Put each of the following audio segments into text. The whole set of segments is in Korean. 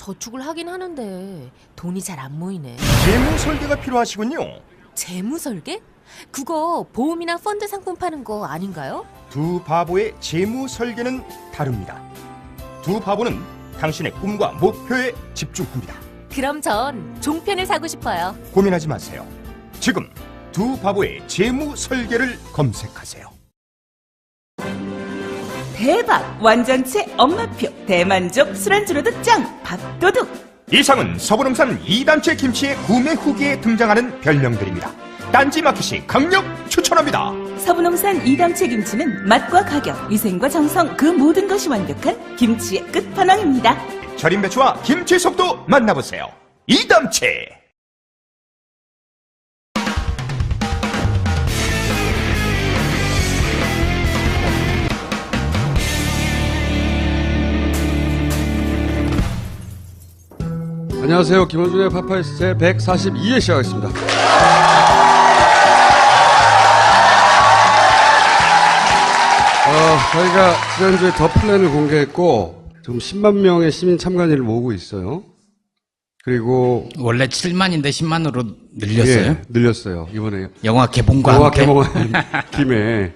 저축을 하긴 하는데 돈이 잘 안 모이네. 재무 설계가 필요하시군요. 재무 설계? 그거 보험이나 펀드 상품 파는 거 아닌가요? 두 바보의 재무 설계는 다릅니다. 두 바보는 당신의 꿈과 목표에 집중합니다. 그럼 전 종편을 사고 싶어요. 고민하지 마세요. 지금 두 바보의 재무 설계를 검색하세요. 대박! 완전체 엄마표 대만족 술안주로도 짱! 밥도둑! 이상은 서부농산 2단체 김치의 구매 후기에 등장하는 별명들입니다. 딴지마켓이 강력 추천합니다. 서부농산 2단체 김치는 맛과 가격, 위생과 정성 그 모든 것이 완벽한 김치의 끝판왕입니다. 절임 배추와 김치 속도 만나보세요. 2단체. 안녕하세요. 김원준의 파파이스 제 142회 시작하겠습니다. 저희가 지난주에 더 플랜을 공개했고 지금 10만 명의 시민 참관인을 모으고 있어요. 그리고 원래 7만인데 10만으로 늘렸어요? 예, 늘렸어요. 이번에 영화 개봉과 영화 함께? 개봉한 김에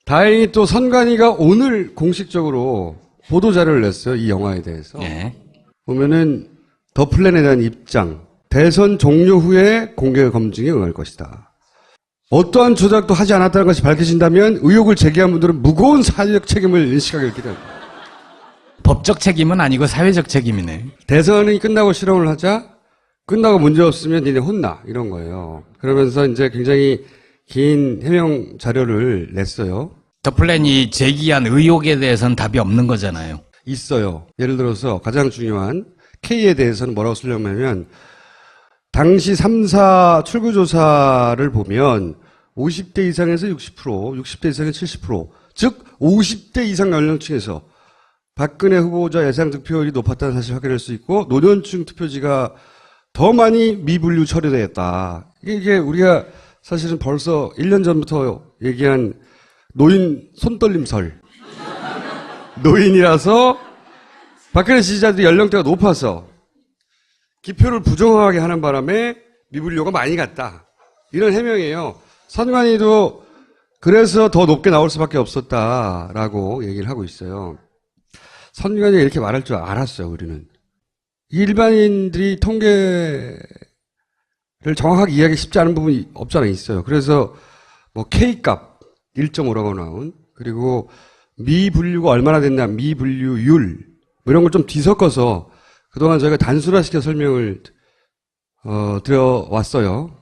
다행히 또 선관위가 오늘 공식적으로 보도자료를 냈어요. 이 영화에 대해서. 예. 보면은 더 플랜에 대한 입장, 대선 종료 후에 공개 검증에 응할 것이다. 어떠한 조작도 하지 않았다는 것이 밝혀진다면 의혹을 제기한 분들은 무거운 사회적 책임을 인식하길 기대합니다. 법적 책임은 아니고 사회적 책임이네. 대선이 끝나고 실험을 하자, 끝나고 문제 없으면 니네 혼나 이런 거예요. 그러면서 이제 굉장히 긴 해명 자료를 냈어요. 더 플랜이 제기한 의혹에 대해서는 답이 없는 거잖아요. 있어요. 예를 들어서 가장 중요한 K에 대해서는 뭐라고 설명하냐면 당시 3사 출구조사를 보면 50대 이상에서 60%, 60대 이상에서 70%, 즉 50대 이상 연령층에서 박근혜 후보자 예상 득표율이 높았다는 사실을 확인할 수 있고 노년층 투표지가 더 많이 미분류 처리되었다. 이게 우리가 사실은 벌써 1년 전부터 얘기한 노인 손떨림설. 노인이라서 박근혜 지지자들이 연령대가 높아서 기표를 부정하게 하는 바람에 미분류가 많이 갔다. 이런 해명이에요. 선관위도 그래서 더 높게 나올 수밖에 없었다라고 얘기를 하고 있어요. 선관위가 이렇게 말할 줄 알았어요, 우리는. 일반인들이 통계를 정확하게 이해하기 쉽지 않은 부분이 없잖아 있어요. 그래서 뭐 K값 1.5라고 나온, 그리고 미분류가 얼마나 됐나, 미분류율, 뭐 이런 걸 좀 뒤섞어서 그동안 저희가 단순화시켜 설명을 드려왔어요.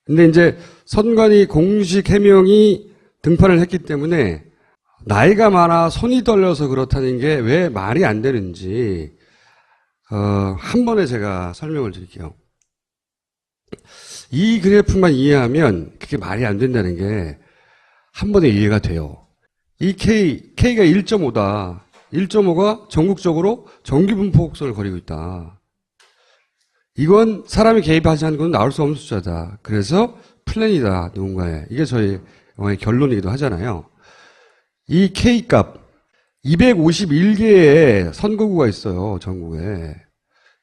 근데 이제 선관위 공식 해명이 등판을 했기 때문에 나이가 많아 손이 떨려서 그렇다는 게 왜 말이 안 되는지 한 번에 제가 설명을 드릴게요. 이 그래프만 이해하면 그게 말이 안 된다는 게 한 번에 이해가 돼요. 이 K가 1.5다. 1.5가 전국적으로 정기분포곡선을 거리고 있다. 이건 사람이 개입하지 않은 건 나올 수 없는 숫자다. 그래서 플랜이다, 누군가의. 이게 저희 영화의 결론이기도 하잖아요. 이 K값, 251개의 선거구가 있어요, 전국에.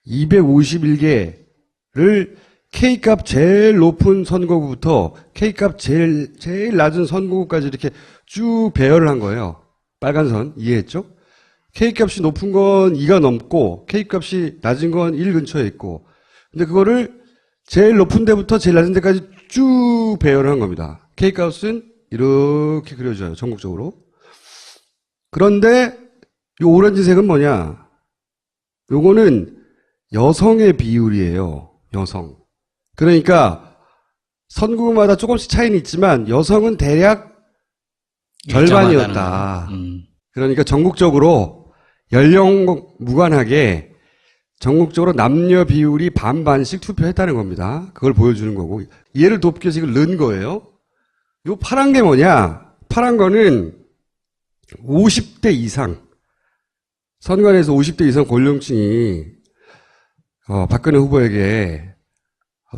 251개를 K값 제일 높은 선거구부터 K값 제일 낮은 선거구까지 이렇게 쭉 배열을 한 거예요. 빨간 선, 이해했죠? K값이 높은 건 2가 넘고 K값이 낮은 건 1 근처에 있고, 근데 그거를 제일 높은 데부터 제일 낮은 데까지 쭉 배열을 한 겁니다. K값은 이렇게 그려져요, 전국적으로. 그런데 이 오렌지색은 뭐냐? 요거는 여성의 비율이에요. 여성. 그러니까 선구마다 조금씩 차이는 있지만 여성은 대략 절반이었다. 그러니까 전국적으로 연령 무관하게 전국적으로 남녀 비율이 반반씩 투표했다는 겁니다. 그걸 보여주는 거고, 얘를 돕기 위해서 이걸 넣은 거예요. 요 파란 게 뭐냐? 파란 거는 50대 이상, 선관위에서 50대 이상 고령층이 박근혜 후보에게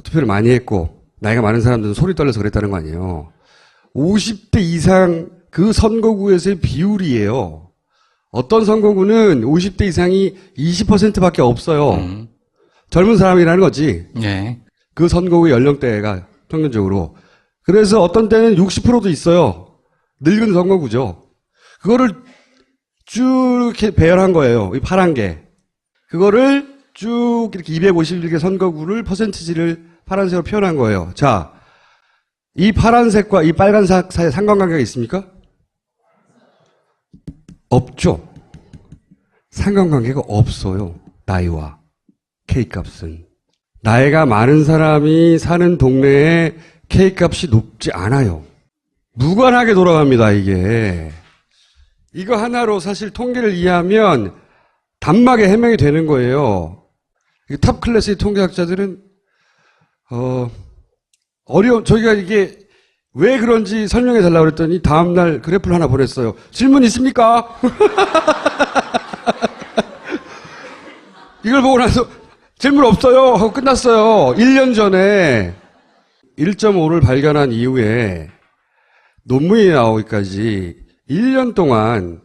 투표를 많이 했고 나이가 많은 사람들은 소리 떨려서 그랬다는 거 아니에요. 50대 이상 그 선거구에서의 비율이에요. 어떤 선거구는 50대 이상이 20%밖에 없어요. 젊은 사람이라는 거지. 네. 그 선거구의 연령대가 평균적으로. 그래서 어떤 때는 60%도 있어요. 늙은 선거구죠. 그거를 쭉 이렇게 배열한 거예요. 이 파란 게. 그거를 쭉 이렇게 251개 선거구를 퍼센티지를 파란색으로 표현한 거예요. 자, 이 파란색과 이 빨간색 사이에 상관관계가 있습니까? 없죠. 상관관계가 없어요. 나이와 K값은. 나이가 많은 사람이 사는 동네에 K값이 높지 않아요. 무관하게 돌아갑니다, 이게. 이거 하나로 사실 통계를 이해하면 단막에 해명이 되는 거예요. 탑 클래스의 통계학자들은, 저희가 이게 왜 그런지 설명해 달라고 그랬더니 다음날 그래프를 하나 보냈어요. 질문 있습니까? 이걸 보고 나서 질문 없어요 하고 끝났어요. 1년 전에 1.5를 발견한 이후에 논문이 나오기까지 1년 동안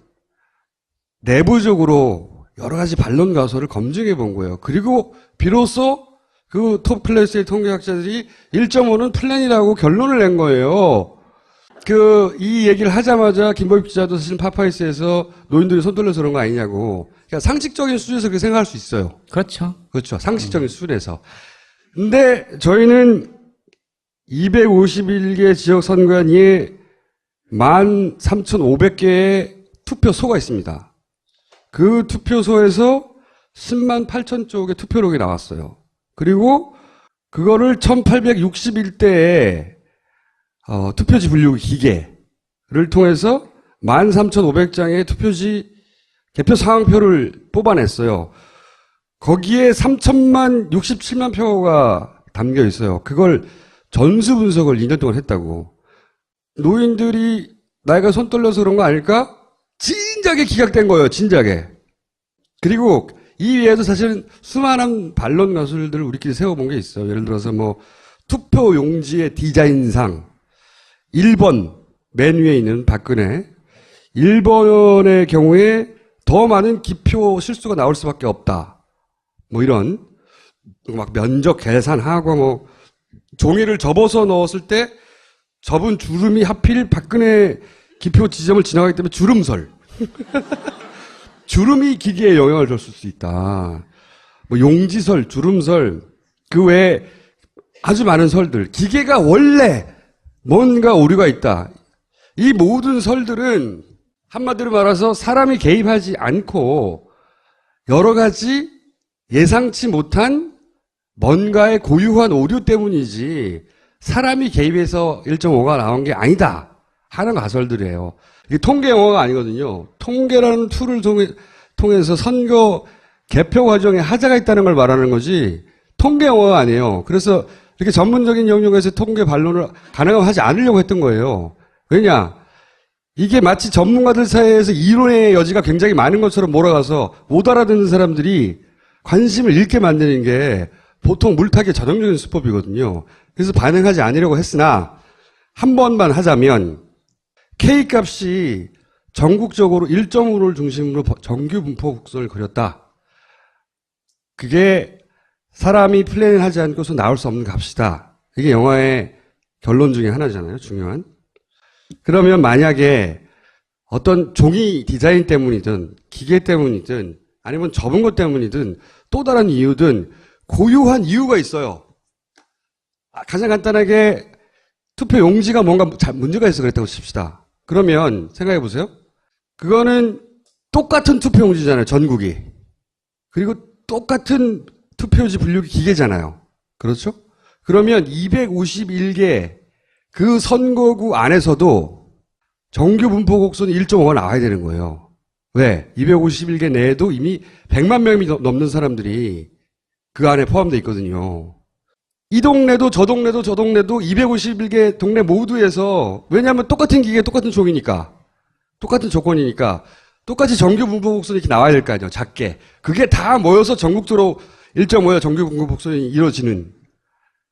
내부적으로 여러 가지 반론 가설을 검증해 본 거예요. 그리고 비로소 그 톱 클래스의 통계학자들이 1.5는 플랜이라고 결론을 낸 거예요. 이 얘기를 하자마자 김보입 기자도 사실 파파이스에서 노인들이 손 떨려서 그런 거 아니냐고. 그러니까 상식적인 수준에서 그렇게 생각할 수 있어요. 그렇죠. 그렇죠. 상식적인 수준에서. 근데 저희는 251개 지역 선관위에 13,500개의 투표소가 있습니다. 그 투표소에서 10만 8천 쪽의 투표록이 나왔어요. 그리고 그거를 1861대의 투표지 분류 기계를 통해서 13,500장의 투표지 개표 상황표를 뽑아냈어요. 거기에 3천만 67만 표가 담겨 있어요. 그걸 전수 분석을 2년 동안 했다고. 노인들이 나이가 손 떨려서 그런 거 아닐까? 진작에 기각된 거예요. 진작에. 그리고 이 외에도 사실은 수많은 반론 가설들을 우리끼리 세워본 게 있어요. 예를 들어서 투표 용지의 디자인상 1번 맨 위에 있는 박근혜 1번의 경우에 더 많은 기표 실수가 나올 수밖에 없다. 이런 면적 계산하고 종이를 접어서 넣었을 때 접은 주름이 하필 박근혜 기표 지점을 지나가기 때문에 주름설. 주름이 기계에 영향을 줬을 수 있다. 용지설, 주름설, 그 외에 아주 많은 설들. 기계가 원래 뭔가 오류가 있다. 이 모든 설들은 한마디로 말해서 사람이 개입하지 않고 여러 가지 예상치 못한 뭔가의 고유한 오류 때문이지 사람이 개입해서 1.5가 나온 게 아니다 하는 가설들이에요. 이게 통계 영어가 아니거든요. 통계라는 툴을 통해서 선거 개표 과정에 하자가 있다는 걸 말하는 거지 통계 영어가 아니에요. 그래서 이렇게 전문적인 영역에서 통계 반론을 가능하면 하지 않으려고 했던 거예요. 왜냐? 이게 마치 전문가들 사이에서 이론의 여지가 굉장히 많은 것처럼 몰아가서 못 알아듣는 사람들이 관심을 잃게 만드는 게 보통 물타기의 전형적인 수법이거든요. 그래서 반응하지 않으려고 했으나 한 번만 하자면 K값이 전국적으로 1.5를 중심으로 정규 분포 곡선을 그렸다. 그게 사람이 플랜을 하지 않고서 나올 수 없는 값이다. 이게 영화의 결론 중에 하나잖아요. 중요한. 그러면 만약에 어떤 종이 디자인 때문이든 기계 때문이든 아니면 접은 것 때문이든 또 다른 이유든 고유한 이유가 있어요. 가장 간단하게 투표 용지가 뭔가 문제가 있어 그랬다고 칩시다. 그러면 생각해 보세요. 그거는 똑같은 투표 용지잖아요. 전국이. 그리고 똑같은 투표지 분류기 기계잖아요. 그렇죠? 그러면 251개 그 선거구 안에서도 정규 분포 곡선이 1.5가 나와야 되는 거예요. 왜? 251개 내에도 이미 100만 명이 넘는 사람들이 그 안에 포함되어 있거든요. 이 동네도 저 동네도 저 동네도 251개 동네 모두에서 왜냐하면 똑같은 기계 똑같은 종이니까 똑같은 조건이니까 똑같이 정규 분포 곡선이 이렇게 나와야 될 거 아니에요. 작게. 그게 다 모여서 전국적으로 1.5의 정규 분포 곡선이 이루어지는.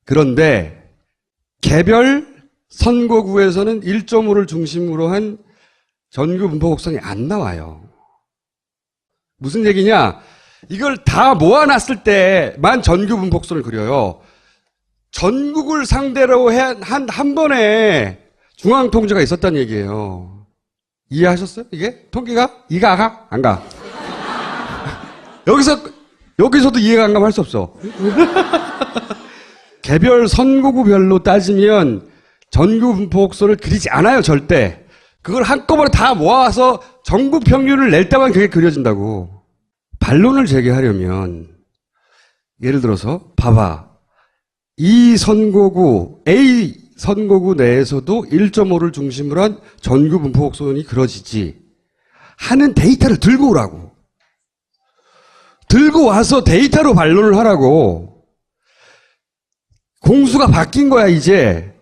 그런데 개별 선거구에서는 1.5를 중심으로 한 전규 분포 곡선이 안 나와요. 무슨 얘기냐? 이걸 다 모아놨을 때만 전교 분포선을 그려요. 전국을 상대로 한 번에 중앙통제가 있었다는 얘기예요. 이해하셨어요? 이게? 통계가? 이가 가? 안 가? 여기서도 이해가 안 가면 할 수 없어. 개별 선거구별로 따지면 전교 분포선을 그리지 않아요, 절대. 그걸 한꺼번에 다 모아서 전국 평균을 낼 때만 그게 그려진다고. 반론을 제기하려면 예를 들어서 봐봐. 이 선거구 A 선거구 내에서도 1.5를 중심으로 한 전교 분포선이 그려지지 하는 데이터를 들고 오라고. 들고 와서 데이터로 반론을 하라고. 공수가 바뀐 거야 이제.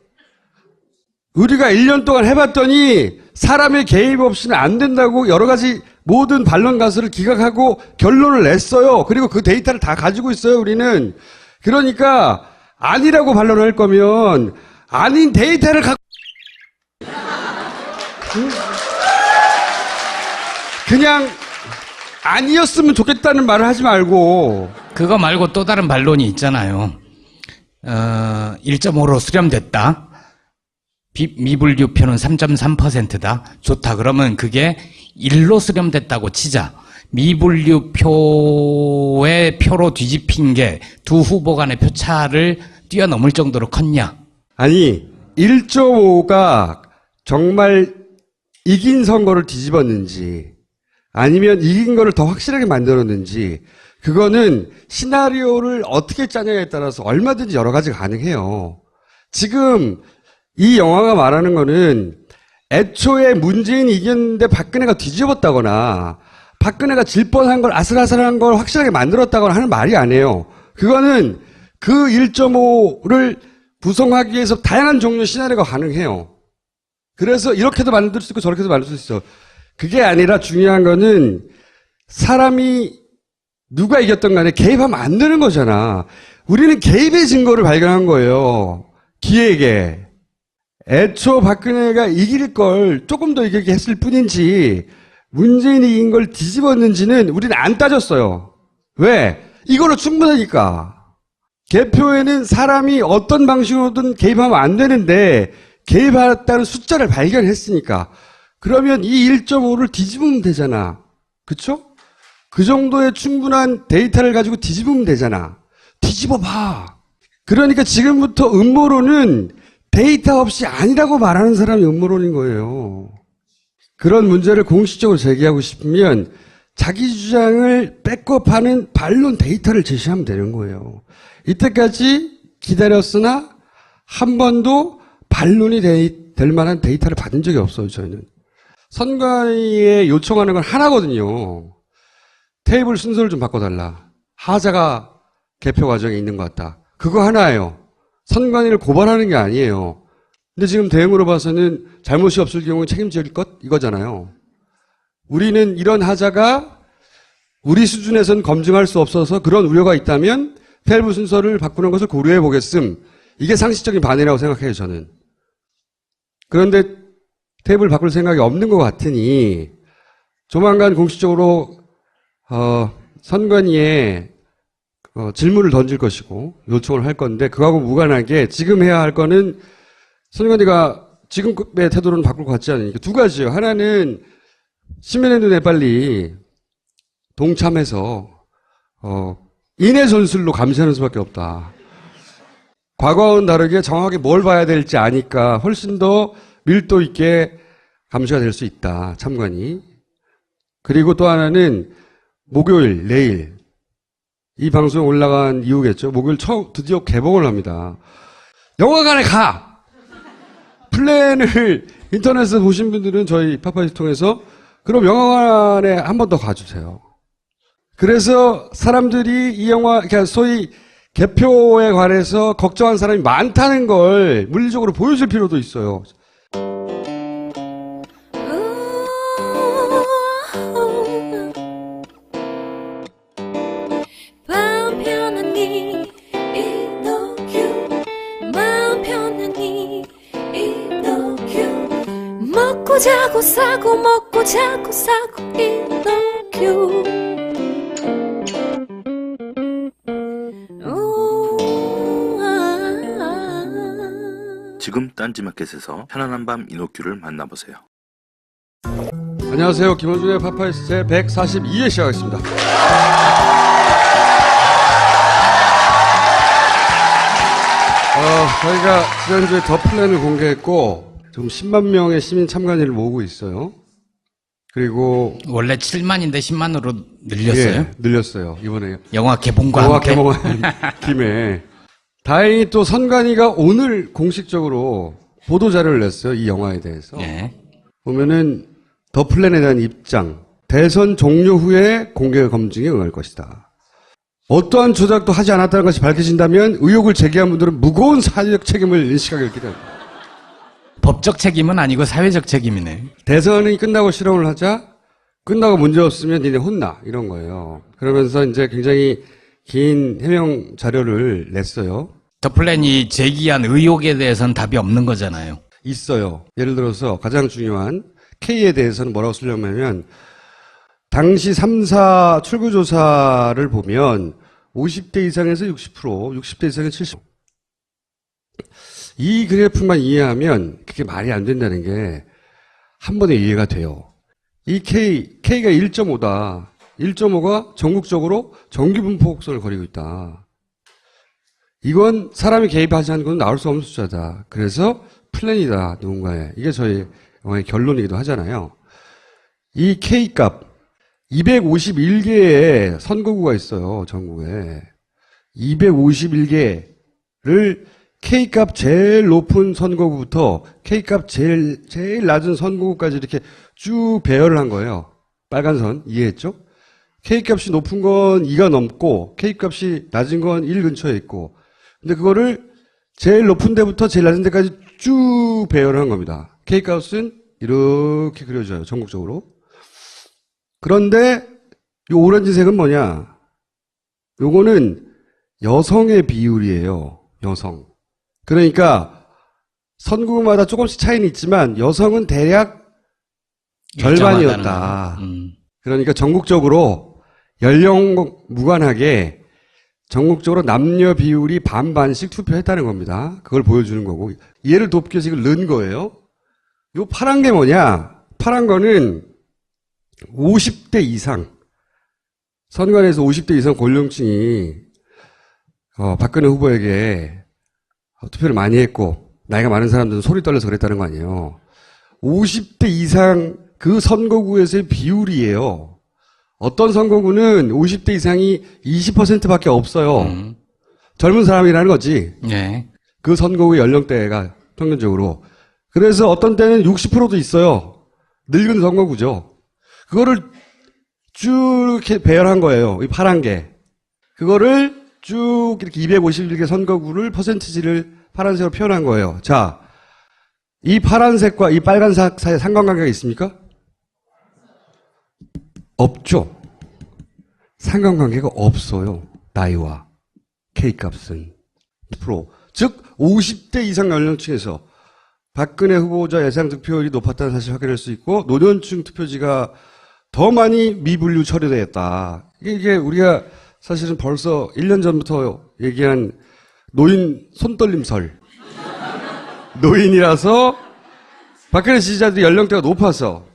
우리가 1년 동안 해봤더니 사람의 개입 없이는 안 된다고 여러 가지 모든 반론 가설을 기각하고 결론을 냈어요. 그리고 그 데이터를 다 가지고 있어요, 우리는. 그러니까 아니라고 반론할 거면 아닌 데이터를 갖고 그냥 아니었으면 좋겠다는 말을 하지 말고. 그거 말고 또 다른 반론이 있잖아요. 1.5로 수렴됐다. 미분류표는 3.3%다. 좋다. 그러면 그게 1로 수렴됐다고 치자. 미분류표의 표로 뒤집힌 게 두 후보 간의 표차를 뛰어넘을 정도로 컸냐? 아니 1.5가 정말 이긴 선거를 뒤집었는지 아니면 이긴 거를 더 확실하게 만들었는지 그거는 시나리오를 어떻게 짜냐에 따라서 얼마든지 여러 가지 가능해요. 지금 이 영화가 말하는 거는 애초에 문재인이 이겼는데 박근혜가 뒤집었다거나 박근혜가 질 뻔한 걸 아슬아슬한 걸 확실하게 만들었다거나 하는 말이 아니에요. 그거는 그 1.5를 구성하기 위해서 다양한 종류의 시나리오가 가능해요. 그래서 이렇게도 만들 수 있고 저렇게도 만들 수 있어. 그게 아니라 중요한 거는 사람이 누가 이겼던 간에 개입하면 안 되는 거잖아. 우리는 개입의 증거를 발견한 거예요. 기획에. 애초 박근혜가 이길 걸 조금 더 이기게 했을 뿐인지 문재인이 이긴 걸 뒤집었는지는 우리는 안 따졌어요. 왜? 이걸로 충분하니까. 개표에는 사람이 어떤 방식으로든 개입하면 안 되는데 개입했다는 숫자를 발견했으니까. 그러면 이 1.5를 뒤집으면 되잖아. 그쵸? 그 정도의 충분한 데이터를 가지고 뒤집으면 되잖아. 뒤집어봐. 그러니까 지금부터 음모론은 데이터 없이 아니라고 말하는 사람이 음모론인 거예요. 그런 문제를 공식적으로 제기하고 싶으면 자기 주장을 백업하는 반론 데이터를 제시하면 되는 거예요. 이때까지 기다렸으나 한 번도 반론이 될 만한 데이터를 받은 적이 없어요, 저희는. 선관위에 요청하는 건 하나거든요. 테이블 순서를 좀 바꿔달라. 하자가 개표 과정에 있는 것 같다. 그거 하나예요. 선관위를 고발하는 게 아니에요. 근데 지금 대응으로 봐서는 잘못이 없을 경우 책임질 것? 이거잖아요. 우리는 이런 하자가 우리 수준에선 검증할 수 없어서 그런 우려가 있다면 테이블 순서를 바꾸는 것을 고려해 보겠음. 이게 상식적인 반응이라고 생각해요, 저는. 그런데 테이블 바꿀 생각이 없는 것 같으니 조만간 공식적으로 선관위에 질문을 던질 것이고 요청을 할 건데 그거하고 무관하게 지금 해야 할 거는 선관위가 지금의 태도로는 바꿀 것 같지 않으니까 두 가지예요. 하나는 시민의 눈에 빨리 동참해서 인해 전술로 감시하는 수밖에 없다. 과거와는 다르게 정확하게 뭘 봐야 될지 아니까 훨씬 더 밀도 있게 감시가 될 수 있다. 참관이. 그리고 또 하나는 목요일, 내일 이 방송에 올라간 이후겠죠. 목요일 드디어 개봉을 합니다. 영화관에 가! 플랜을 인터넷에서 보신 분들은 저희 파파이스 통해서 그럼 영화관에 한 번 더 가주세요. 그래서 사람들이 이 영화, 그러니까 소위 개표에 관해서 걱정한 사람이 많다는 걸 물리적으로 보여줄 필요도 있어요. 먹고 자고 싸고 먹고 자고 싸고 이노큐 지금 딴지마켓에서 편안한 밤 이노큐를 만나보세요. 안녕하세요. 김원준의 파파이스 제 142회 시작하겠습니다. 저희가 지난주에 더 플랜을 공개했고 지금 10만 명의 시민 참관인을 모으고 있어요. 그리고 원래 7만인데 10만으로 늘렸어요. 예, 늘렸어요. 이번에 영화 개봉과 영화 함께. 개봉한 김에 다행히 또 선관위가 오늘 공식적으로 보도 자료를 냈어요. 이 영화에 대해서. 예. 보면은 더 플랜에 대한 입장, 대선 종료 후에 공개 검증에 응할 것이다. 어떠한 조작도 하지 않았다는 것이 밝혀진다면 의혹을 제기한 분들은 무거운 사회적 책임을 인식하길 기대합니다. 법적 책임은 아니고 사회적 책임이네. 대선이 끝나고 실험을 하자, 끝나고 문제 없으면 니네 혼나 이런 거예요. 그러면서 이제 굉장히 긴 해명 자료를 냈어요. 더 플랜이 제기한 의혹에 대해서는 답이 없는 거잖아요. 있어요. 예를 들어서 가장 중요한 K에 대해서는 뭐라고 쓰려면 당시 3사 출구조사를 보면 50대 이상에서 60%, 60대 이상에서 70%. 이 그래프만 이해하면 그게 말이 안 된다는 게 한 번에 이해가 돼요. 이 K가 1.5다. 1.5가 전국적으로 정규분포 곡선을 그리고 있다. 이건 사람이 개입하지 않은 건 나올 수 없는 숫자다. 그래서 플랜이다, 누군가의. 이게 저희 영화의 결론이기도 하잖아요. 이 K값, 251개의 선거구가 있어요, 전국에. 251개를 K값 제일 높은 선거구부터 K값 제일 낮은 선거구까지 이렇게 쭉 배열을 한 거예요. 빨간 선, 이해했죠? K값이 높은 건 2가 넘고, K값이 낮은 건 1 근처에 있고, 근데 그거를 제일 높은 데부터 제일 낮은 데까지 쭉 배열을 한 겁니다. K값은 이렇게 그려져요, 전국적으로. 그런데 이 오렌지색은 뭐냐? 요거는 여성의 비율이에요. 여성. 그러니까 선거구마다 조금씩 차이는 있지만 여성은 대략 절반이었다. 그러니까 전국적으로 연령 무관하게 전국적으로 남녀 비율이 반반씩 투표했다는 겁니다. 그걸 보여주는 거고. 얘를 돕기 위해서 이걸 넣은 거예요. 요 파란 게 뭐냐? 파란 거는 50대 이상. 선관위에서 50대 이상 고령층이 박근혜 후보에게 투표를 많이 했고 나이가 많은 사람들은 소리 떨려서 그랬다는 거 아니에요. 50대 이상 그 선거구에서의 비율이에요. 어떤 선거구는 50대 이상이 20%밖에 없어요. 젊은 사람이라는 거지. 예. 그 선거구의 연령대가 평균적으로. 그래서 어떤 때는 60%도 있어요. 늙은 선거구죠. 그거를 쭉 이렇게 배열한 거예요. 이 파란 게. 그거를 쭉 이렇게 251개 선거구를 퍼센티지를 파란색으로 표현한 거예요. 자, 이 파란색과 이 빨간색 사이에 상관관계가 있습니까? 없죠. 상관관계가 없어요. 나이와 K값은 10%. 즉 50대 이상 연령층에서 박근혜 후보자 예상 득표율이 높았다는 사실을 확인할 수 있고 노년층 투표지가 더 많이 미분류 처리되었다. 이게 우리가 사실은 벌써 1년 전부터 얘기한 노인 손떨림설. 노인이라서 박근혜 지지자들이 연령대가 높아서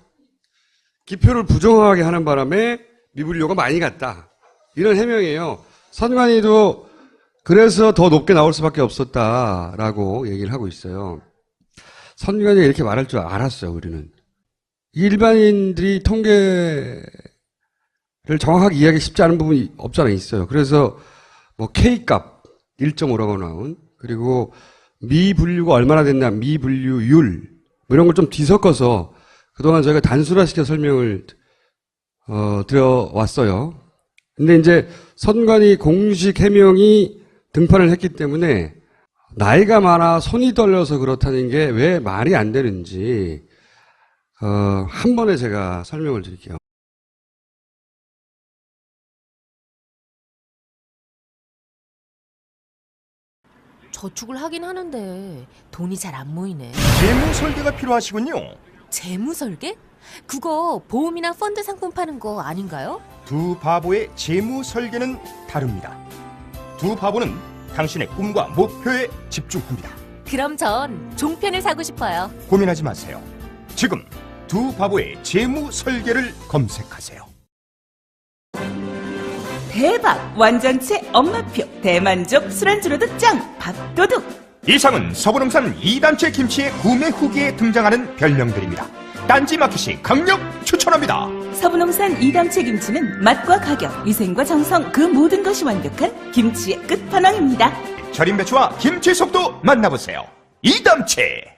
기표를 부정하게 하는 바람에 미분류가 많이 갔다. 이런 해명이에요. 선관위도 그래서 더 높게 나올 수밖에 없었다라고 얘기를 하고 있어요. 선관위가 이렇게 말할 줄 알았어요, 우리는. 일반인들이 통계를 정확하게 이해하기 쉽지 않은 부분이 없잖아요, 있어요. 그래서 뭐 K값 1.5라고 나온, 그리고 미분류가 얼마나 됐나, 미분류율, 뭐 이런 걸 좀 뒤섞어서 그동안 저희가 단순화시켜 설명을 드려왔어요. 근데 이제 선관위 공식 해명이 등판을 했기 때문에 나이가 많아 손이 떨려서 그렇다는 게 왜 말이 안 되는지 한 번에 제가 설명을 드릴게요. 저축을 하긴 하는데 돈이 잘 안 모이네. 재무 설계가 필요하시군요. 재무 설계? 그거 보험이나 펀드 상품 파는 거 아닌가요? 두 바보의 재무 설계는 다릅니다. 두 바보는 당신의 꿈과 목표에 집중합니다. 그럼 전 종편을 사고 싶어요. 고민하지 마세요. 지금 두 바보의 재무 설계를 검색하세요. 대박! 완전체 엄마표 대만족 술안주로도 짱! 밥도둑! 이상은 서부농산 2단체 김치의 구매 후기에 등장하는 별명들입니다. 딴지마켓이 강력 추천합니다. 서부농산 2담채 김치는 맛과 가격, 위생과 정성 그 모든 것이 완벽한 김치의 끝판왕입니다. 절임 배추와 김치 속도 만나보세요. 2담채.